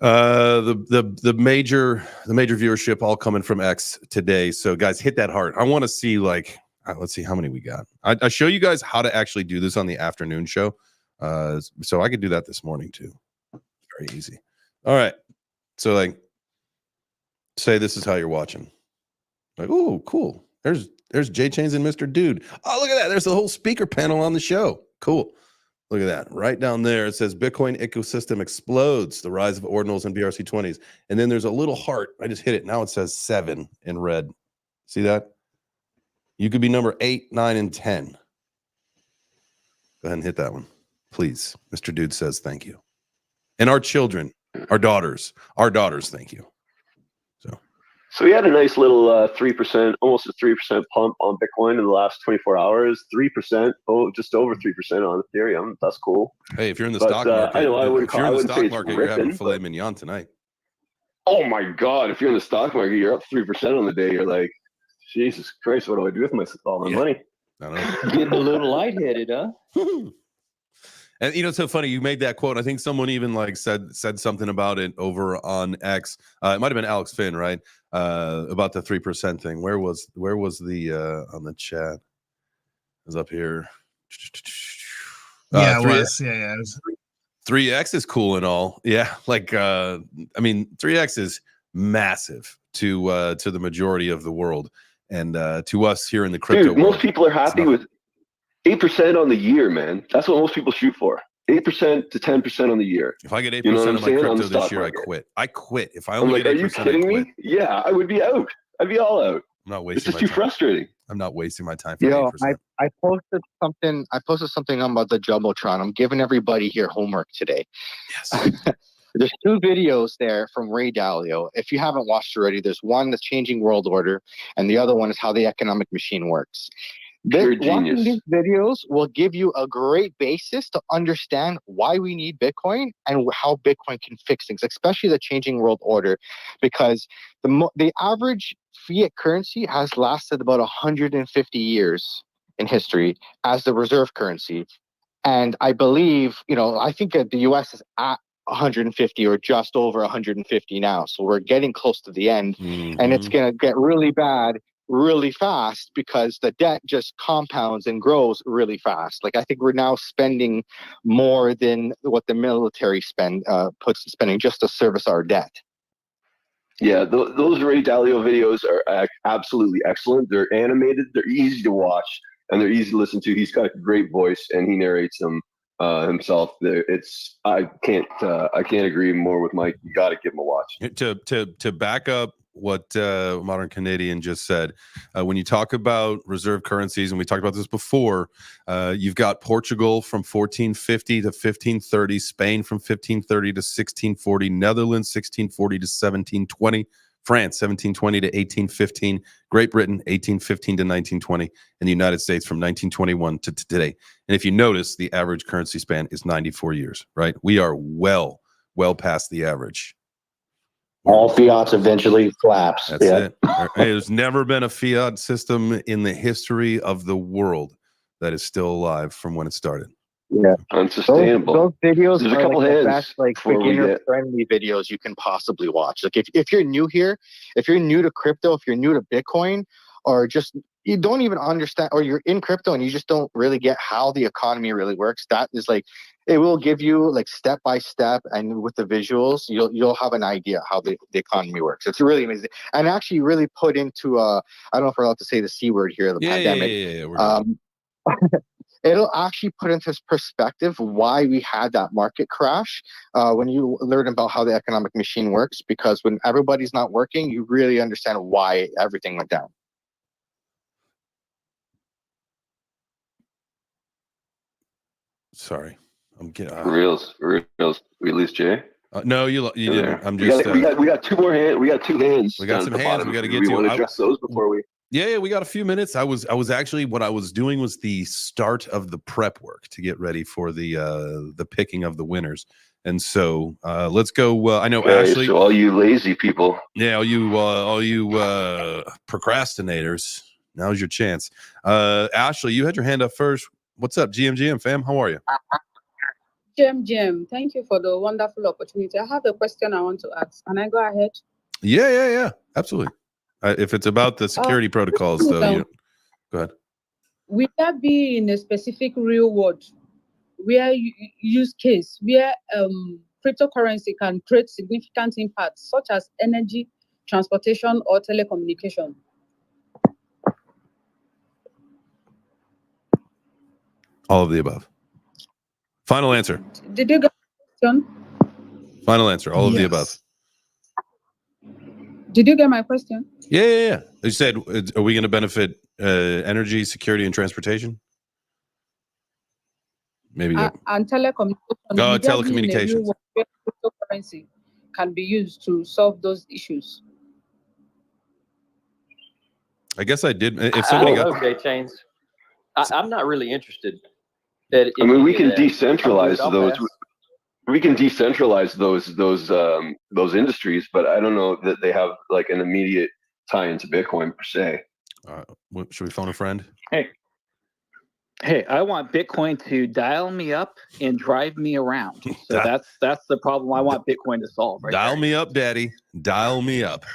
The major viewership all coming from X today. So guys, hit that heart. I want to see like, let's see how many we got. I show you guys how to actually do this on the afternoon show. So I could do that this morning too. Very easy. All right. So like, say this is how you're watching. Like, oh, cool. There's Jay Chains and Mr. Dude. Oh, look at that. There's the whole speaker panel on the show. Cool. Look at that. Right down there, it says Bitcoin ecosystem explodes, the rise of Ordinals and BRC-20s. And then there's a little heart. I just hit it. Now it says 7 in red. See that? You could be number 8, 9, and 10. Go ahead and hit that one, please. Mr. Dude says thank you. And our children, our daughters, thank you. So we had a nice little 3%, almost a 3% pump on Bitcoin in the last 24 hours. 3%, just over 3% on Ethereum. That's cool. Hey, if you're in the stock market, you're having filet mignon tonight. Oh my God! If you're in the stock market, you're up 3% on the day. You're like, Jesus Christ, what do I do with all my money? I don't know. Getting a little lightheaded, huh? And you know, it's so funny. You made that quote. I think someone even like said something about it over on X. It might have been Alex Finn, right? About the 3% thing. Where was the on the chat? It was up here. Yeah, it was. Yeah, it was. 3X is cool and all. Yeah, like I mean, 3X is massive. to the majority of the world, and to us here in the crypto Dude, world. most people are happy with 8% on the year, man. That's what most people shoot for. 8% to 10% on the year. If I get 8% You know what of I'm my saying? crypto On the this stock year, I market. quit. I quit. If I I'm only like, are get you 8%, kidding I quit. me? Yeah, I would be out. I'd be all out. I'm not It's wasting just my too time. frustrating. I'm not wasting my time for Yo, 8%. I posted something. I posted something about the jumbotron. I'm giving everybody here homework today. Yes. There's 2 videos there from Ray Dalio. If you haven't watched already, there's one that's changing world order, and the other one is how the economic machine works. Pure Watching genius. these videos will give you a great basis to understand why we need Bitcoin and how Bitcoin can fix things, especially the changing world order, because the average fiat currency has lasted about 150 years in history as the reserve currency. And I believe, I think that the US is at 150 or just over 150 now. So we're getting close to the end, and it's going to get really bad really fast because the debt just compounds and grows really fast. Like, I think we're now spending more than what the military spending just to service our debt. Yeah, those Ray Dalio videos are absolutely excellent. They're animated, they're easy to watch, and they're easy to listen to. He's got a great voice, and he narrates them himself. I can't agree more with Mike. You got to give him a watch. To back up what Modern Canadian just said, when you talk about reserve currencies, and we talked about this before, you've got Portugal from 1450 to 1530, Spain from 1530 to 1640, Netherlands 1640 to 1720, France 1720 to 1815, Great Britain 1815 to 1920, and the United States from 1921 to today. And if you notice, the average currency span is 94 years, right? We are well past the average. All fiats eventually collapse. That's it. Hey, there's never been a fiat system in the history of the world that is still alive from when it started. Yeah, unsustainable. Those videos There's are a couple like the hands best, like beginner-friendly videos you can possibly watch. Like if you're new here, if you're new to crypto, if you're new to Bitcoin, or just you don't even understand, or you're in crypto and you just don't really get how the economy really works, that is like, it will give you like step by step, and with the visuals, you'll have an idea how the economy works. It's really amazing, and actually really put into I don't know if we're allowed to say the C word here, the pandemic. It'll actually put into perspective why we had that market crash when you learn about how the economic machine works, because when everybody's not working, you really understand why everything went down. Sorry, I'm getting reals. We lose Jay. No, you didn't. There. I'm just. We got 2 more hands. We got 2 hands. We got some hands. We got to get we to. want to address those before we. Yeah, we got a few minutes. I was actually, what I was doing was the start of the prep work to get ready for the picking of the winners. And so let's go. I know Ashley. So all you lazy people. Yeah, all you procrastinators. Now's your chance. Ashley, you had your hand up first. What's up, GMGM fam? How are you? GMGM, thank you for the wonderful opportunity. I have a question I want to ask. Can I go ahead? Yeah. Absolutely. If it's about the security protocols, though, go ahead. Will that be in a specific real world where you use case where cryptocurrency can create significant impacts such as energy, transportation, or telecommunication? All of the above. Final answer. Did you get my question? Final answer. All of the above. Did you get my question? Yeah. You said, are we going to benefit energy, security, and transportation? Maybe. And telecommunication. Oh, telecommunications. Where cryptocurrency can be used to solve those issues. I guess I did. If somebody got Chains, I'm not really interested. I mean, we can decentralize those. We can decentralize those industries, but I don't know that they have like an immediate tie into Bitcoin per se. Should we phone a friend? Hey, I want Bitcoin to dial me up and drive me around. So that's the problem I want Bitcoin to solve. Right dial me up, Daddy. Dial me up.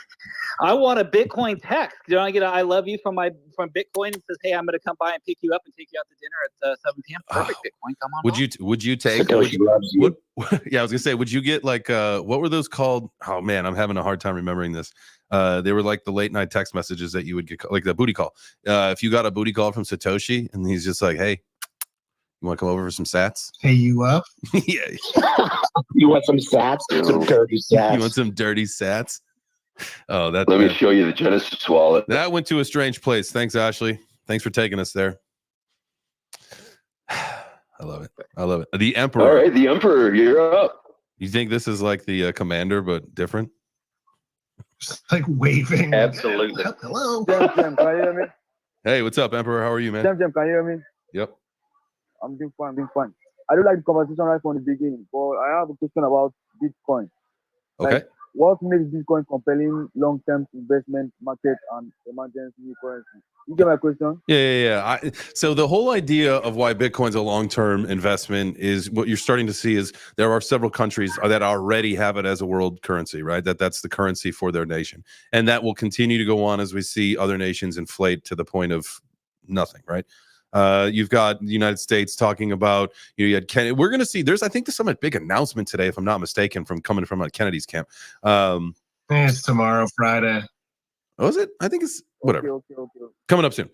I want a Bitcoin text. I get a "I love you" from Bitcoin and says, "Hey, I'm going to come by and pick you up and take you out to dinner at 7 p.m." Perfect, Bitcoin. Come on. Would you take? Yeah, I was gonna say, would you get like what were those called? Oh man, I'm having a hard time remembering this. They were like the late night text messages that you would get, like the booty call. If you got a booty call from Satoshi and he's just like, hey, you want to come over for some sats? Pay you up? Yeah. You want some sats? Some dirty sats. You want some dirty sats? Oh, Let me show you the Genesis wallet. That went to a strange place. Thanks, Ashley. Thanks for taking us there. I love it. I love it. The Emperor. All right, the Emperor, you're up. You think this is like the Commander, but different? Just like waving. Absolutely. Hello. Jam, can you hear me? Hey, what's up, Emperor? How are you, man? Jam, can you hear me? Yep. I'm doing fine. I do like the conversation right from the beginning, but I have a question about Bitcoin. Okay. Like, what makes Bitcoin compelling long-term investment market and emergency currency? You get my question? Yeah. So the whole idea of why Bitcoin's a long-term investment is what you're starting to see is there are several countries that already have it as a world currency, right? That's the currency for their nation. And that will continue to go on as we see other nations inflate to the point of nothing, right? You've got the United States talking about, you had Kennedy. We're going to see, I think there's some big announcement today, if I'm not mistaken, coming from Kennedy's camp. It's tomorrow, Friday. Oh, is it? I think it's whatever. Okay. Coming up soon.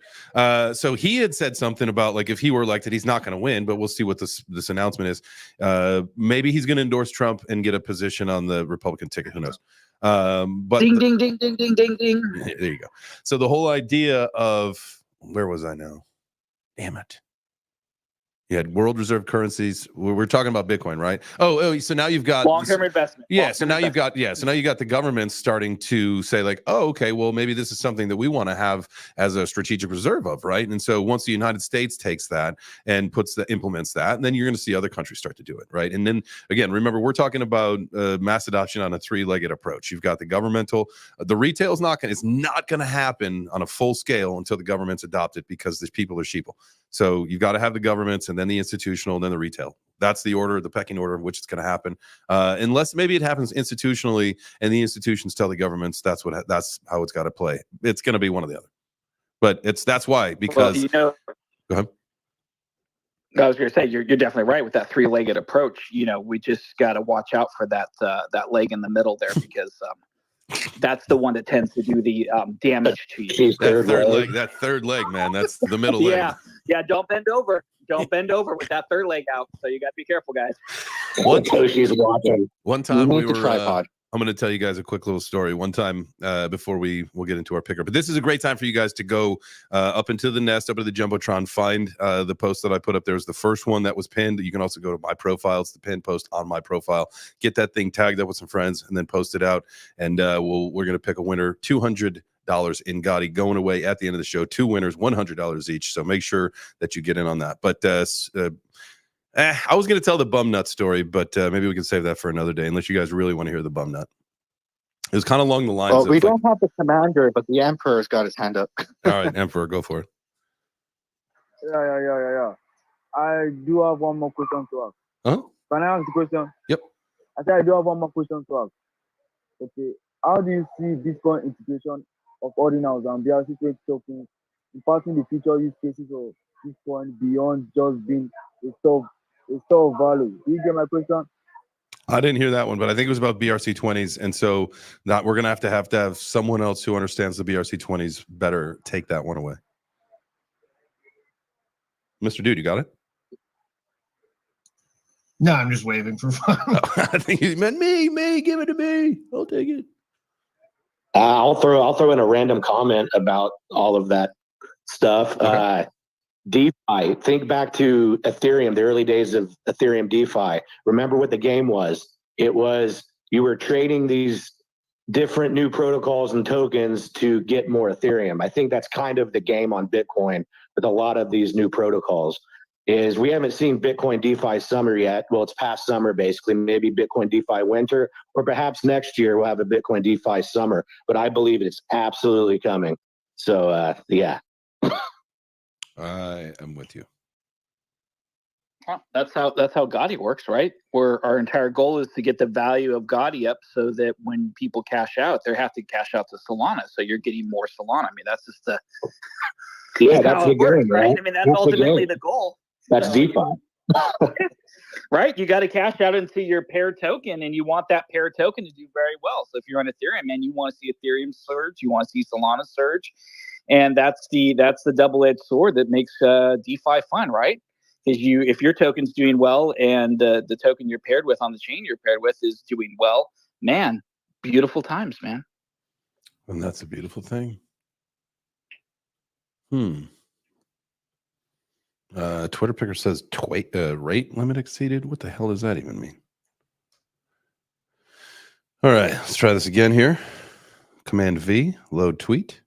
So he had said something about like if he were elected, he's not going to win, but we'll see what this announcement is. Maybe he's going to endorse Trump and get a position on the Republican ticket. Who knows? But ding. There you go. So the whole idea of where was I now? Damn it. You had world reserve currencies. We're talking about Bitcoin, right? Oh, so now you've got long-term investment. Yeah, so now you've got the government starting to say like, oh, okay, well maybe this is something that we want to have as a strategic reserve of, right? And so once the United States takes that and implements that, and then you're going to see other countries start to do it, right? And then again, remember we're talking about mass adoption on a three-legged approach. You've got the governmental, the retail is not going to happen on a full scale until the government's adopted because the people are sheeple. So you've got to have the governments and then the institutional and then the retail. That's the order, the pecking order of which it's going to happen. Unless maybe it happens institutionally and the institutions tell the governments that's how it's got to play. It's going to be one or the other. But that's why, because go ahead. I was going to say you're definitely right with that three-legged approach. We just got to watch out for that leg in the middle there because that's the one that tends to do the damage to you. That third leg, man. That's the middle leg. Yeah. Don't bend over. Don't bend over with that third leg out. So you got to be careful, guys. One time we were tripod. I'm going to tell you guys a quick little story. One time before we'll get into our picker, but this is a great time for you guys to go up into the nest, up into the Jumbotron, find the post that I put up. There's the first one that was pinned. You can also go to my profile. It's the pinned post on my profile. Get that thing tagged up with some friends and then post it out. And we're going to pick a winner, $200 in Gotti going away at the end of the show. 2 winners, $100 each. So make sure that you get in on that. But I was going to tell the bum nut story, but maybe we can save that for another day, unless you guys really want to hear the bum nut. It was kind of along the lines of... we don't have the commander, but the Emperor's got his hand up. All right, Emperor, go for it. Yeah. I do have one more question to ask. Huh? Can I ask the question? Yep. I said I do have one more question to ask. Okay. How do you see Bitcoin integration of Ordinals and BRC-20 tokens impacting the future use cases of Bitcoin beyond just being a store of value? Do you get my question? I didn't hear that one, but I think it was about BRC-20s, and so that we're gonna have to have someone else who understands the BRC-20s better take that one away. Mr. Dude, you got it? No, I'm just waving for fun. I think he meant me, give it to me. I'll take it. I'll throw in a random comment about all of that stuff. Okay. DeFi. Think back to Ethereum, the early days of Ethereum DeFi. Remember what the game was? It was you were trading these different new protocols and tokens to get more Ethereum. I think that's kind of the game on Bitcoin with a lot of these new protocols. Is we haven't seen Bitcoin DeFi summer yet. Well, it's past summer, basically. Maybe Bitcoin DeFi winter, or perhaps next year we'll have a Bitcoin DeFi summer. But I believe it's absolutely coming. So, yeah. I am with you. Well, that's how Gotti works, right? Where our entire goal is to get the value of Gotti up so that when people cash out, they have to cash out to Solana. So you're getting more Solana. I mean, that's just the that's the game, right? I mean, that's ultimately the goal. That's DeFi. Right? You got to cash out into your pair token, and you want that pair token to do very well. So if you're on Ethereum, man, you want to see Ethereum surge, you want to see Solana surge, and that's the double-edged sword that makes DeFi fun, right? Because if your token's doing well and the token you're paired with on the chain you're paired with is doing well, man, beautiful times, man. And that's a beautiful thing. Twitter picker says rate limit exceeded. What the hell does that even mean? All right, let's try this again here. Command V, load tweet.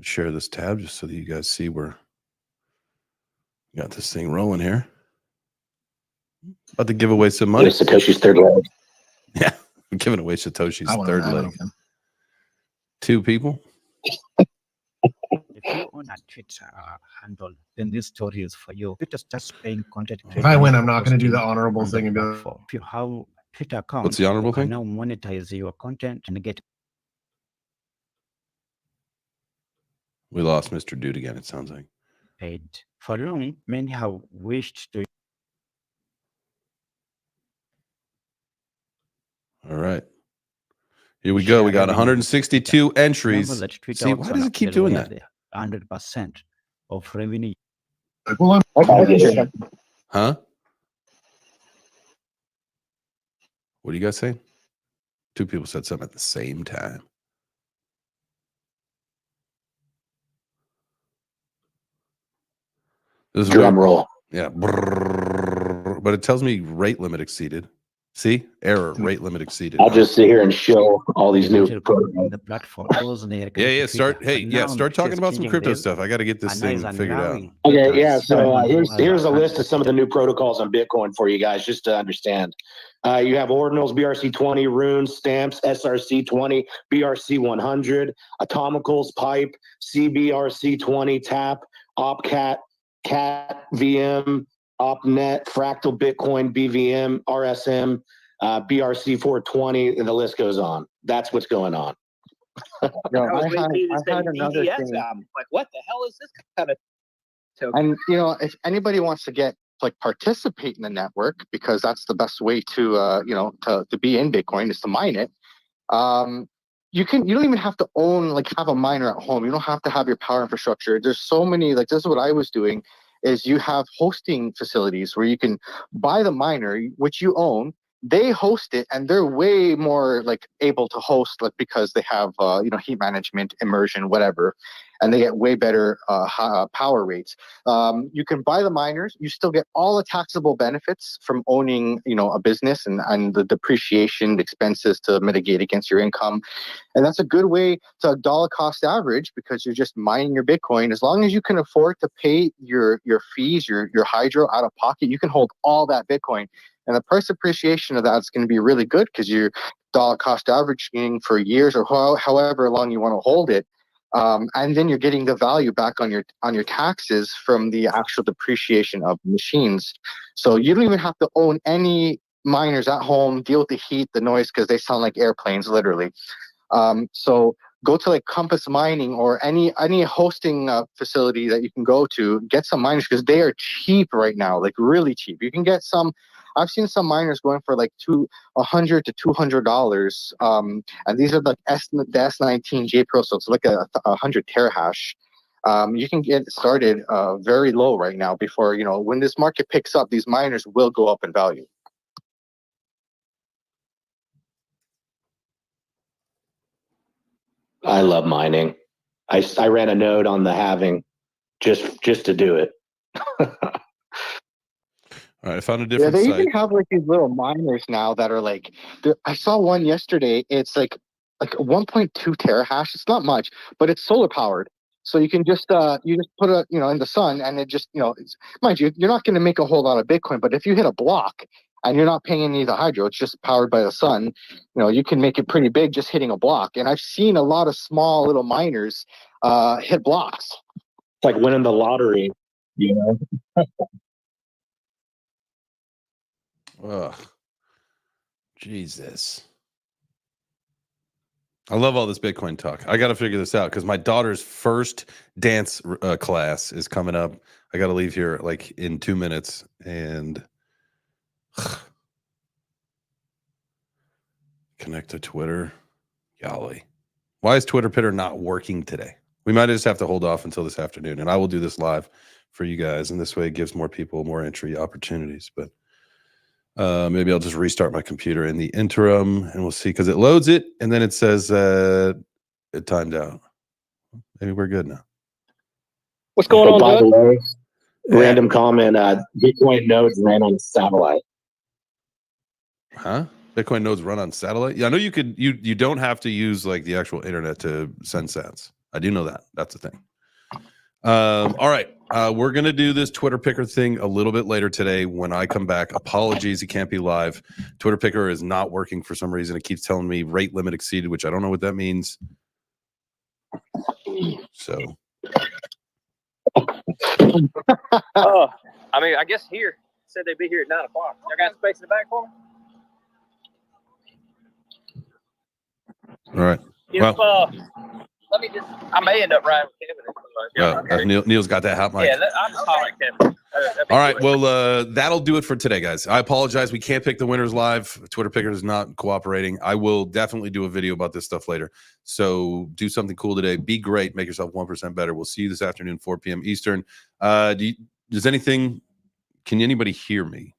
Share this tab just so that you guys see where we got this thing rolling here. About to give away some money. Satoshi's third leg. Yeah, we're giving away Satoshi's third leg. 2 people. If you own a Twitter handle, then this story is for you. Twitter's just paying content. If I win, I'm not going to do the honorable thing and be like, if you have a Twitter account, what's the honorable thing? Now monetize your content and get. We lost Mr. Dude again, it sounds like. Paid. For long, many have wished to. All right. Here we go. We got 162 entries. See, why does it keep doing that? 100% of revenue. Huh? What do you guys say? 2 people said something at the same time. This is Drum roll. Yeah. But it tells me rate limit exceeded. See? Error. Rate limit exceeded. I'll just sit here and show all these new the platform. Yeah. Start talking about some crypto stuff. I got to get this thing figured out. Okay, yeah. So here's a list of some of the new protocols on Bitcoin for you guys, just to understand. You have Ordinals, BRC-20, Runes, Stamps, SRC-20, BRC-100, Atomicals, Pipe, CBRC-20, Tap, OpCat, Cat, VM, OpNet, Fractal Bitcoin, BVM, RSM, BRC-420, and the list goes on. That's what's going on. No, I had another thing. Like, what the hell is this kind of token? And if anybody wants to get participate in the network, because that's the best way to to be in Bitcoin is to mine it. You don't even have to own have a miner at home. You don't have to have your power infrastructure. There's so many this is what I was doing. Is you have hosting facilities where you can buy the miner, which you own, they host it, and they're way more able to host because they have heat management, immersion, whatever, and they get way better power rates. You can buy the miners, you still get all the taxable benefits from owning a business and the depreciation expenses to mitigate against your income. And that's a good way to dollar cost average, because you're just mining your Bitcoin. As long as you can afford to pay your fees, your hydro out of pocket, you can hold all that Bitcoin. And the price appreciation of that is going to be really good, because you're dollar cost averaging for years or however long you want to hold it. And then you're getting the value back on your taxes from the actual depreciation of machines. So you don't even have to own any miners at home, deal with the heat, the noise, because they sound like airplanes, literally. So go to Compass Mining or any hosting facility that you can go to, get some miners, because they are cheap right now, really cheap. You can get some. I've seen some miners going for $100 to $200, and these are the S19J Pro, so it's 100 terahash. You can get started very low right now before when this market picks up, these miners will go up in value. I love mining. I ran a node on the halving just to do it. All right, I found a different site. Even have these little miners now that are I saw one yesterday. It's like 1.2 terahash. It's not much, but it's solar powered. So you can just put it in the sun, and it just mind you, you're not going to make a whole lot of Bitcoin, but if you hit a block and you're not paying any of the hydro, it's just powered by the sun. You can make it pretty big just hitting a block. And I've seen a lot of small little miners hit blocks. It's like winning the lottery, Ugh. Jesus. I love all this Bitcoin talk. I got to figure this out because my daughter's first dance class is coming up. I got to leave here in 2 minutes, and Connect to Twitter. Golly. Why is Twitter Pitter not working today? We might just have to hold off until this afternoon, and I will do this live for you guys, and this way it gives more people more entry opportunities. But maybe I'll just restart my computer in the interim, and we'll see, because it loads it, and then it says it timed out. Maybe we're good now. What's going on, by Doug? the way, random comment, Bitcoin nodes ran on satellite. Huh? Bitcoin nodes run on satellite? Yeah, I know you could. You don't have to use like the actual internet to send sats. I do know that. That's the thing. All right. We're going to do this Twitter Picker thing a little bit later today when I come back. Apologies, it can't be live. Twitter Picker is not working for some reason. It keeps telling me rate limit exceeded, which I don't know what that means. So. Oh, I mean, I guess here. Said they'd be here at 9 o'clock. Y'all got space in the back for me? All right. If, Well, let me just, I may end up riding with Kevin. Neil's got that hot mic. Yeah, I'm just hollering at Kevin. All right. Well, that'll do it for today, guys. I apologize. We can't pick the winners live. Twitter Picker is not cooperating. I will definitely do a video about this stuff later. So do something cool today. Be great. Make yourself 1% better. We'll see you this afternoon, 4 p.m. Eastern. Does anything, can anybody hear me?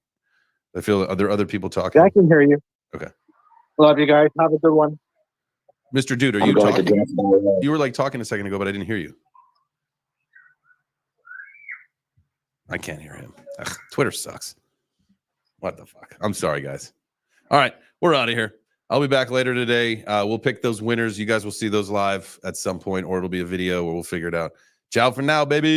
I feel, are there other people talking? Yeah, I can hear you. Okay. Love you guys. Have a good one. Mr. Dude, are you talking? You were like talking a second ago, but I didn't hear you. I can't hear him. Ugh, Twitter sucks. What the fuck? I'm sorry, guys. All right, we're out of here. I'll be back later today. We'll pick those winners. You guys will see those live at some point, or it'll be a video, or we'll figure it out. Ciao for now, baby.